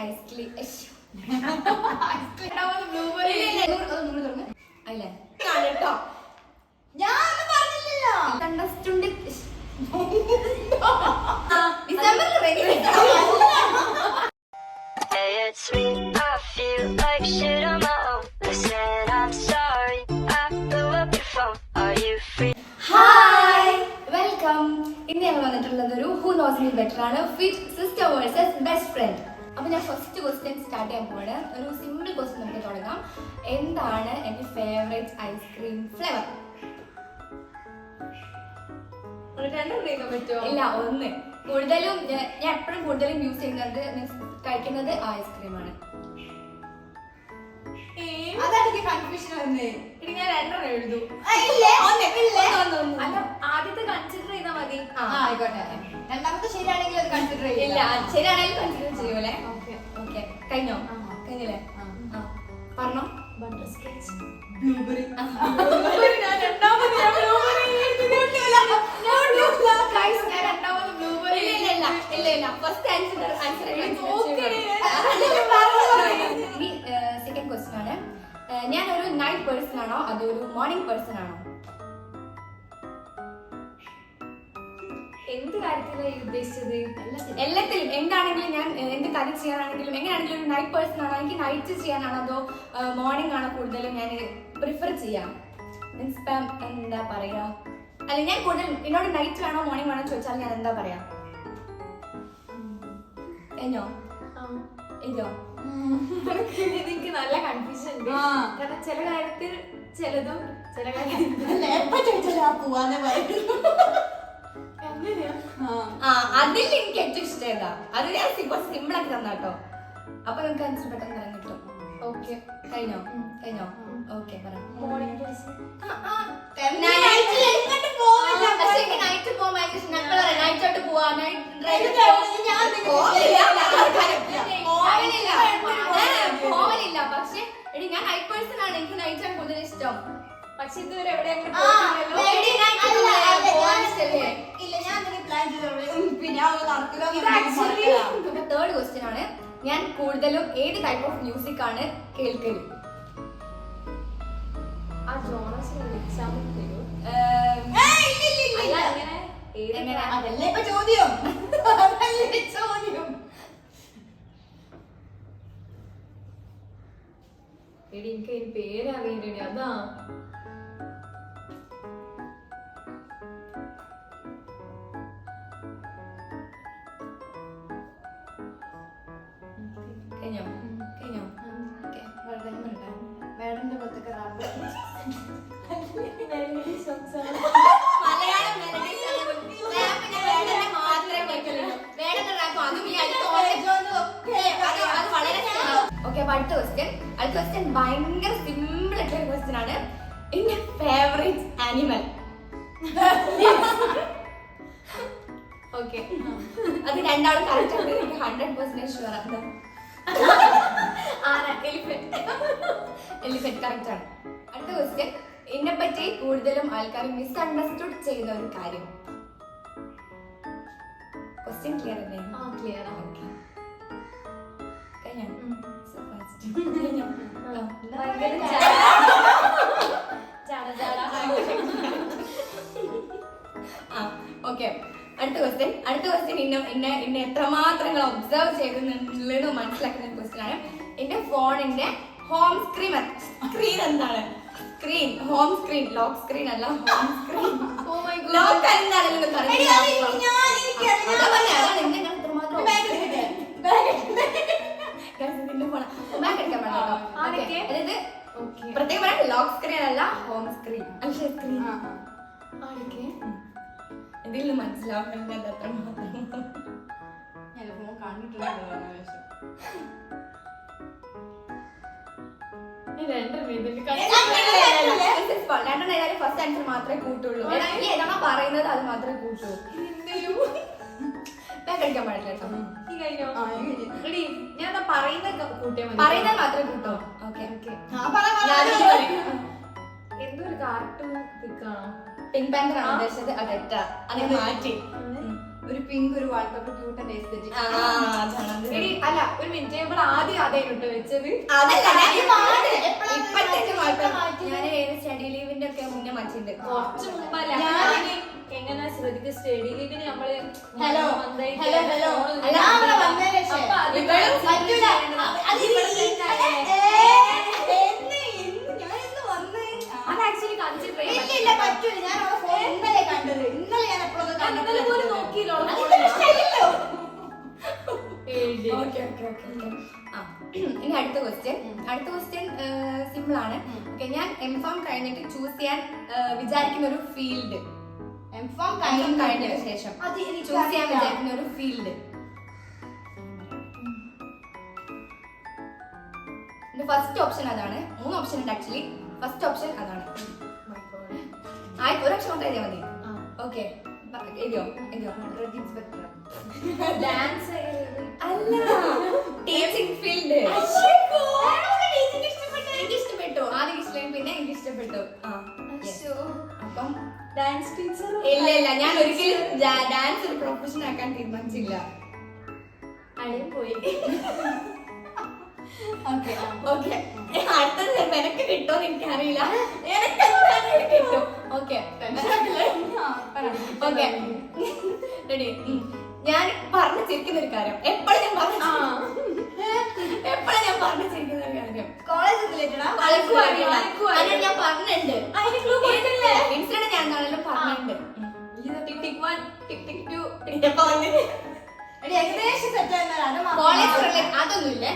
Ice cream. അല്ലേ കേട്ടോ, ഞാൻ പറഞ്ഞില്ലല്ലോ. Contestant hi, welcome. ഇന്ന് ഞങ്ങൾ വന്നിട്ടുള്ളത് ഒരു ഹൂ നോസ് മീ ബെറ്റർ ആണ്, fit sister versus best friend. അപ്പൊ ഞാൻ ഫസ്റ്റ് ക്വസ്റ്റ്യൻ സ്റ്റാർട്ട് ചെയ്യാൻ പോവാണ്. ഒരു സിമ്പിൾ ക്വസ്റ്റ്യൻ നമുക്ക് തുടങ്ങാം. എന്താണ് എന്റെ ഫേവറേറ്റ് ഐസ്ക്രീം ഫ്ലേവർ? ഇല്ല, ഒന്ന്. കൂടുതലും ഞാൻ എപ്പോഴും കൂടുതലും യൂസ് ചെയ്യുന്നത്, കഴിക്കുന്നത് ഐസ്ക്രീമാണ്. ഞാൻ രണ്ടെണ്ണം എഴുതും. ആദ്യത്തെ കൺസിഡർ ചെയ്താൽ മതി. രണ്ടാമത്തെ ശരിയാണെങ്കിൽ അത് കൺസിഡർ ചെയ്യില്ല. ശരിയാണെങ്കിൽ കൺസിഡർ ചെയ്യൂലേ? ഓക്കെ, കഴിഞ്ഞോ? കഴിഞ്ഞില്ലേ? പറഞ്ഞോ. Butter scotch, blueberry. Second question ആണ്, ഞാനൊരു നൈറ്റ് പേഴ്സൺ ആണോ അതോ ഒരു മോർണിംഗ് പേഴ്സൺ ആണോ? എന്ത് കാര്യത്തിലാണ് ഉദ്ദേശിച്ചത്? എല്ലാത്തിലും. എന്താണെങ്കിലും ഞാൻ എന്ത് കാര്യം ചെയ്യാനാണെങ്കിലും എങ്ങനെയാണെങ്കിലും ഒരു നൈറ്റ് പേഴ്സൺ ആണോ, എനിക്ക് നൈറ്റ് ചെയ്യാനാണോ അതോ മോർണിംഗ് ആണോ കൂടുതലും ഞാൻ പ്രിഫർ ചെയ്യാം? മീൻസ് ഇപ്പം എന്താ പറയാ, അല്ല ഞാൻ കൂടുതൽ എന്നോട് നൈറ്റ് വേണോ മോർണിംഗ് വേണോ ചോദിച്ചാൽ ഞാൻ എന്താ പറയാ? എന്നോ ഇതോ? എനിക്ക് നല്ല കൺഫ്യൂഷൻ ഉണ്ട്. കാരണം ചില കാര്യത്തിൽ ചിലതും ചില കാര്യത്തിൽ അതിൽ എനിക്ക് ഏറ്റവും ഇഷ്ടം ഏതാ, അത് ഞാൻ സിമ്പിൾ ആക്കി തന്നാട്ടോ. അപ്പൊ നിങ്ങൾക്ക് ആൻസർ പെട്ടെന്ന് പറയാൻ കിട്ടും. ഓക്കെ, കഴിഞ്ഞോ? കഴിഞ്ഞോ? ഓക്കെ, പറയാം. Morning person. നൈറ്റ് പോവലില്ല. പക്ഷെ ഞാൻ നൈറ്റ് പേഴ്സൺ ആണ്, എനിക്ക് നൈറ്റ് ആണ് കൂടുതൽ ഇഷ്ടം. പക്ഷെ ഇതുവരെ എവിടെ തേർഡ് ക്വസ്റ്റ്യൻ ആണ്, ഞാൻ കൂടുതലും ഏത് ടൈപ്പ് ഓഫ് മ്യൂസിക് ആണ് കേൾക്കല്? എനിക്ക് അതിന് പേരറിയണ്ടേ, അതാ. കഴിഞ്ഞോ? കഴിഞ്ഞോ? വേടന്റെ പുറത്തൊക്കെ അടുത്ത ക്വസ്റ്റ്യൻ ഭയങ്കര സിമ്പിൾ ആയിട്ടുള്ള ക്വസ്റ്റ്യൻ ആണ്. എന്റെ ഫേവറേറ്റ് ആനിമൽ? ഓക്കെ, അത് രണ്ടാളും കറക്റ്റ് ആണ്, എനിക്ക് 100% ഷുവർ ആണ്. എലിഫന്റ് കറക്റ്റ് ആണ്. അടുത്ത ക്വസ്റ്റ്യൻ, എന്നെ പറ്റി കൂടുതലും ആൾക്കാർ മിസ്അണ്ടർസ്റ്റുഡ് ചെയ്യുന്ന ഒരു കാര്യം? ക്വസ്റ്റ്യൻ ക്ലിയർ അല്ലേ? ക്ലിയർ. ഓക്കെ, കഴിഞ്ഞോ? ഓക്കെ, അടുത്ത ക്വസ്റ്റ്യൻ എന്നെ എത്രമാത്രം ഒബ്സർവ് ചെയ്തെന്നുള്ളത് മനസ്സിലാക്കുന്ന ക്വസ്റ്റ്യൻ ആണ്. എന്റെ ഫോണിന്റെ ഹോം സ്ക്രീൻ എന്താണ്? Screen, home screen, lock screen അല്ല, ഹോം സ്ക്രീൻ. ലോക്ക് എന്താണെങ്കിലും പ്രത്യേകം പറയാം, ലോക്ക് സ്ക്രീൻ അല്ല, ഹോം സ്ക്രീൻ. സ്ക്രീൻ ഇതിൽ നിന്ന് മനസ്സിലാവുന്നത് അത്രമാത്രം. രണ്ടെണ്ണം ഫസ്റ്റ് ആൻസർ മാത്രമേ കൂട്ടുള്ളൂ. ഏതാണോ പറയുന്നത് അത് മാത്രമേ കൂട്ടൂ. കഴിക്കാൻ പാടില്ല കേട്ടോ. ഞാൻ പറയുന്നത് മാത്രമേ കൂട്ടോ. ഓക്കെ, എന്തോ ഒരു കാർട്ടൂൺ പിക്കാണോ? പിങ്ക് പാന്തർ ആണ് ഉദ്ദേശിച്ചത്. അത് തെറ്റാ, അത് മാറ്റി. ഒരു പിങ്ക് ഒരു വാൾപേപ്പർ ക്യൂട്ട് ആൻഡ് എസ്തെറ്റിക്. എടി അല്ല ഒരു മിനിറ്റ് നമ്മൾ ആദ്യം അതേനോട്ട് വെച്ചത്. സ്റ്റഡി ലീവിന്റെ ഒക്കെ മുന്നേ മച്ചിണ്ട് കുറച്ച് മുമ്പല്ല. എങ്ങനെ ശ്രദ്ധിക്കുക സ്റ്റഡി ലീവിന് നമ്മള് ഹലോ അത് ആക്ച്വലി കൺസിഡർ പറ്റൂല. ഞാൻ അവളെ ഫോൺ ഇന്നലെ കണ്ടത്. ഇന്നലെ ഞാൻ എപ്പോഴും നോക്കിയില്ലോ. ഇനി അടുത്ത ക്വസ്റ്റ്യൻ സിമ്പിൾ ആണ്. ഓക്കെ, ഞാൻ എംഫോം കഴിഞ്ഞിട്ട് ചൂസ് ചെയ്യാൻ വിചാരിക്കുന്ന ഒരു ഫീൽഡ്. എംഫോം കഴിഞ്ഞതിന് ശേഷം ചൂസ് ചെയ്യാൻ വിചാരിക്കുന്ന ഒരു ഫീൽഡ്. ഫസ്റ്റ് ഓപ്ഷൻ അതാണ്. 3 ഓപ്ഷൻ ഉണ്ട് ആക്ച്വലി. ഫസ്റ്റ് ഓപ്ഷൻ അതാണ്. ഒരു ഓപ്ഷൻ മാത്രം എഴുതിയാൽ മതി. ഓക്കെ, എഴുതിയോ? ഡാൻസ് അല്ല, ടീച്ചിങ് ഫീൽഡ്. എനിക്ക് ഇഷ്ടപ്പെട്ടു. ആദ്യം ഇഷ്ടം, പിന്നെ എനിക്ക് ഇഷ്ടപ്പെട്ടു. അപ്പം ഡാൻസ് ടീച്ചർ ഇല്ല, ഞാൻ ഒരിക്കലും ഡാൻസ് ഒരു പ്രൊഫഷൻ ആക്കാൻ തീരുമാനിച്ചില്ല. അടിയും പോയി. അടുത്തത് എനിക്ക് കിട്ടുമോ എനിക്കറിയില്ല. കിട്ടും. Okay, ready. ഞാൻ പറഞ്ഞു ചിരിക്കുന്ന ഒരു കാര്യം എപ്പോഴും ഞാൻ പറഞ്ഞു ചിരിക്കുന്ന ഒരു കാര്യം കോളേജ് ഞാൻ പറഞ്ഞിട്ടുണ്ട്. ഇൻസിഡന്റ് ഞാൻ എന്താണെങ്കിലും പറഞ്ഞിട്ടുണ്ട്. ഏകദേശം സെറ്റ് കോളേജ് റിലേറ്റഡ് അതൊന്നുമില്ലേ?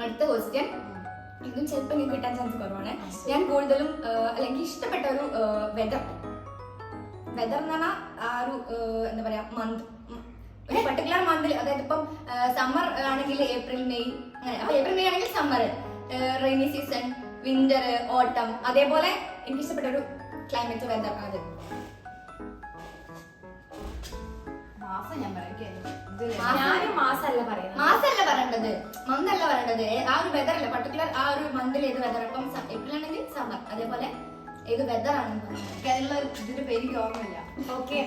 അടുത്ത ക്വസ്റ്റ്യൻ ഇതും ചിലപ്പോൾ എനിക്ക് കിട്ടാൻ ചാൻസ് കുറവാണ്. ഞാൻ കൂടുതലും അല്ലെങ്കിൽ ഇഷ്ടപ്പെട്ട ഒരു വെദർ എന്ന് പറഞ്ഞാൽ ആ ഒരു എന്താ പറയാ മന്ത്, ഒരു പർട്ടിക്കുലർ മന്തിൽ, അതായത് ഇപ്പം സമ്മർ ആണെങ്കിൽ ഏപ്രിൽ മെയ് അങ്ങനെ. അപ്പൊ ഏപ്രിൽ മെയ് ആണെങ്കിൽ സമ്മർ, റെയിനി സീസൺ, വിന്റർ, ഓട്ടം, അതേപോലെ എനിക്ക് ഇഷ്ടപ്പെട്ട ഒരു ക്ലൈമറ്റ് വെദർ അത്. മാസല്ല പറയേണ്ടത്, മന്തല്ല പറയേണ്ടത്. ആ ഒരു വെദർ അല്ല, പർട്ടിക്കുലർ ആ ഒരു മന്തിൽ ഏത് വെദർ. അപ്പം ഏപ്രിൽ ആണെങ്കിൽ സമ്മർ, അതേപോലെ ഏത് വെദർ ആണെന്ന് അതിനുള്ള ഇതിന്റെ പേര് എനിക്ക് ഓർമ്മയില്ല. ഓക്കെ,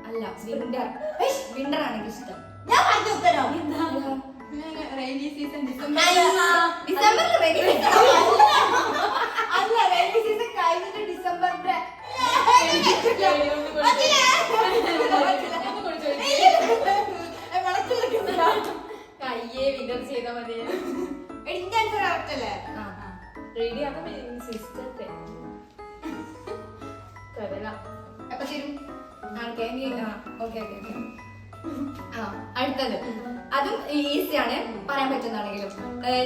അല്ല, വിന്റർ ആണ് എനിക്ക് ഇഷ്ടം. ഞാൻ പറഞ്ഞ ഉത്തരം റെയിനി സീസൺ ഡിസംബറിൽ റെയിനി സീസൺ അല്ല, റെയിനി സീസൺ കഴിഞ്ഞിട്ട് ഡിസംബറിന്റെ കയ്യേ വിതർ ചെയ്താൽ മതി. റെഡി സിസ്റ്റത്തെ അടുത്തത് അതും ഈസിയാണ്, പറയാൻ പറ്റുന്നതാണെങ്കിലും.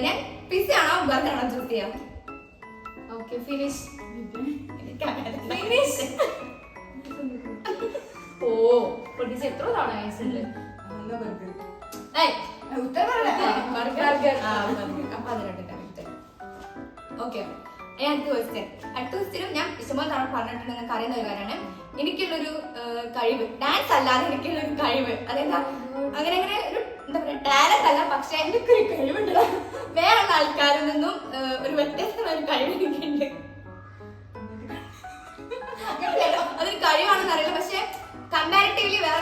ഞാൻ പിസ്സ ആണോ ബർഗർ ആണോ ചൂസ് ചെയ്യാം? Okay, finish. ഓ പൊട്ടിച്ച് എത്ര തവണ കഴിച്ചിട്ടുണ്ട്? ഓക്കെ, അടുത്ത ക്വസ്റ്റ്യനും ഞാൻ ഇഷ്ടംപോലെ തവണ പറഞ്ഞിട്ടുണ്ട്, നിങ്ങൾക്ക് അറിയുന്ന ഒരു കാര്യമാണ്. എനിക്കുള്ളൊരു കഴിവ്, ഡാൻസ് അല്ലാതെ എനിക്കുള്ളൊരു കഴിവ്, അതായത് അങ്ങനെ അങ്ങനെ ഒരു എന്താ പറയാ ടാലന്റ് അല്ല, പക്ഷെ എനിക്കൊരു കഴിവുണ്ട്. വേറെയുള്ള ആൾക്കാരിൽ നിന്നും ഒരു വ്യത്യസ്തമായ ഒരു കഴിവ് എനിക്കുണ്ട്. അതൊരു കഴിവാണെന്ന് അറിയില്ല, പക്ഷെ കമ്പാരിറ്റീവ്ലി വേറെ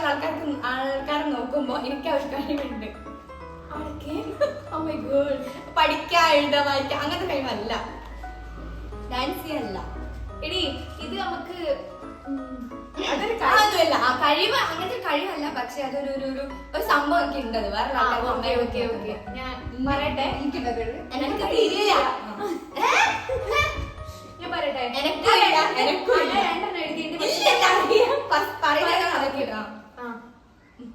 ആൾക്കാരെ നോക്കുമ്പോ എനിക്ക് ആ ഒരു കഴിവുണ്ട്. പഠിക്കാൻ, എഴുതാൻ, വായിക്കാൻ അങ്ങനത്തെ കഴിവല്ല, ഡാൻസ് ചെയ്യാനല്ല. എടി ഇത് നമുക്ക് അതൊന്നുമല്ല, ആ കഴിവ് അങ്ങനത്തെ കഴിവല്ല, പക്ഷെ അതൊരു ഒരു സംഭവം ഒക്കെ ഉണ്ട്. അത് വേറെ ആൾക്കാർക്ക് ഞാൻ പറയട്ടെ, എനിക്ക് തിരിയില്ല. ഞാൻ പറയട്ടെ,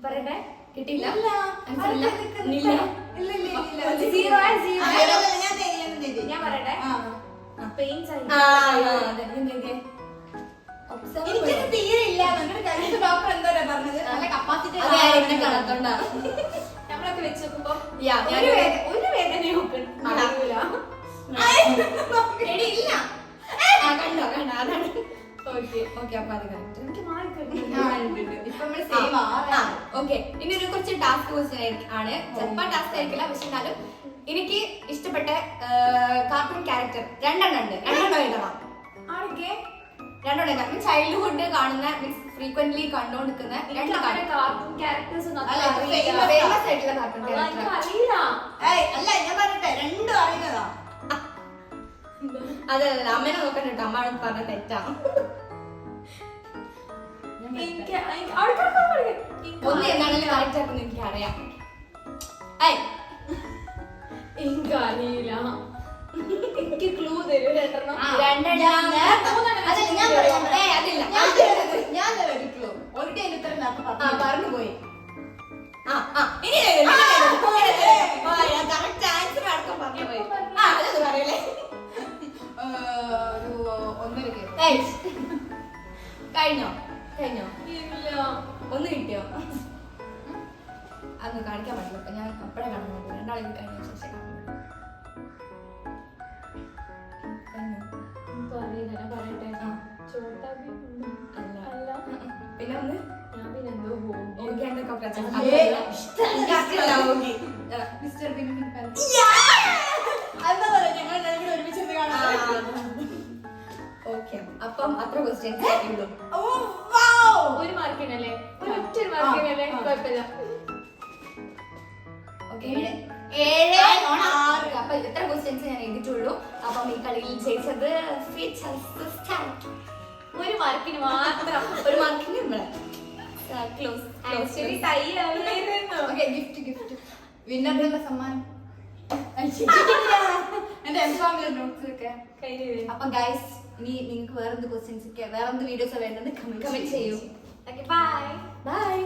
പറയട്ടെ, കിട്ടിയില്ല. ഞാൻ പറയട്ടെ, എനിക്കത് തീരെയില്ല. ഡോക്ടർ എന്താ പറഞ്ഞത്? നല്ല കപ്പാസിറ്റി നമ്മളൊക്കെ വെച്ച് നോക്കുമ്പോ Yeah, ഒരു വേദനയോ അറിയൂല. എടി ഇല്ല കണ്ടോ അതാണ് ഓക്കെ ഓക്കെ അപ്പൊ അത് കറക്റ്റ് എനിക്ക് മാർക്ക് ഇപ്പൊ നമ്മള് same ആ. ഓക്കെ ഇനി ഒരു കുറച്ച് ടാസ്ക് ക്വസ്റ്റ്യൻ ആണ് ചിലപ്പോ ടാസ്ക് ആയിരിക്കില്ല പക്ഷെ എന്നാലും എനിക്ക് ഇഷ്ടപ്പെട്ട കാർട്ടൂൺ ക്യാരക്ടർ രണ്ടെണ്ണം എഴുതണം ആരൊക്കെ രണ്ടെണ്ണം എഴുതണം ചൈൽഡ്ഹുഡ് കാണുന്ന മീൻസ് ഫ്രീക്വന്റ്ലി കണ്ടോണ്ടിരിക്കുന്ന രണ്ട് കാർട്ടൂൺ ക്യാരക്ടേഴ്സ് ഫേമസ് ആയിട്ടുള്ള കാർട്ടൂൺ ക്യാരക്ടർ അറിയില്ല. ഏയ്, അല്ല ഞാൻ പറഞ്ഞിട്ടെ രണ്ടും അറിയുന്നതാ. അതെ അമ്മേനെ നോക്കണ്ട കേട്ടോ അമ്മ പറഞ്ഞ തെറ്റാണ് ഒന്ന് എന്താണെങ്കിലും കറക്റ്റ് ആക്കുന്നു എനിക്ക് അറിയാം എനിക്കറിയില്ല. എനിക്ക് ക്ലൂ തരൂ രണ്ടെണ്ണം. അതല്ല, ഞാൻ പറയാം. അതില്ല ഞാൻ എടുക്കുള്ളൂ. ഒരിക്കലും അതിന്റെ ഉത്തരം നേരത്തെ പറഞ്ഞു. പറഞ്ഞു പോയി കറക്റ്റ് ആൻസർ അടക്കം പറഞ്ഞു പോയി അതൊന്നും പറയല്ലേ ഒരു 1.5 ഏയ്, കഴിഞ്ഞോ ഇല്ല. ഒന്ന് കിട്ടിയോ അതൊന്നും കാണിക്കാൻ പറ്റില്ല അപ്പൊ ഞാൻ അപ്പഴേ കാണുന്നു രണ്ടാളും കഴിഞ്ഞ ശേഷം കാണുന്നു എനിക്കറിയില്ല. ഞാൻ പറയട്ടെ. ചോട്ടാ ഭീം ഉണ്ടോ? അല്ല. അല്ല. പിന്നെ ഒന്ന് ഞാൻ പിന്നെ എന്തോ പോകും. മിസ്റ്റർ ബിനുവിൻ പൽ. എന്താ പറയാ, ഞങ്ങൾ എല്ലാവരും കൂടി ഒരുമിച്ചിരുന്ന് കാണാം. ഓക്കെ അപ്പം അത്ര ക്വസ്റ്റ്യൻസ് ഉള്ളൂ ഓ, വൗ. ഒരു മാർക്കിനല്ലേ? ഒറ്റ മാർക്കിനല്ലേ? കുഴപ്പമില്ല. Okay 7 on 6. അപ്പൊ ഇത്ര ക്വസ്റ്റ്യൻസ് ഞാൻ എഴുതിയിട്ടുള്ളൂ അപ്പം ഈ കളിയിൽ ജയിച്ചത് ഒരു മാർക്കിന് മാത്രം. ഒരു മാർക്കിന് നമ്മള് ക്ലോസ് ആക്ച്വലി ടൈ ആവുമായിരുന്നു. ഓക്കെ, ഗിഫ്റ്റ് വിന്നറിനുള്ള സമ്മാനം എന്റെ എംഫാമിലെ നോട്ട്സ് ഒക്കെ. കയ്യില്. അപ്പൊ ഗൈസ്, ഇനി നിങ്ങൾക്ക് വേറെന്ത് ക്വസ്റ്റ്യൻസ് ഒക്കെ വേറെന്ത് വീഡിയോസ് വേണ്ടെന്ന് കമന്റ് കമന്റ് ചെയ്യൂ ഓക്കെ ബൈ. ബൈ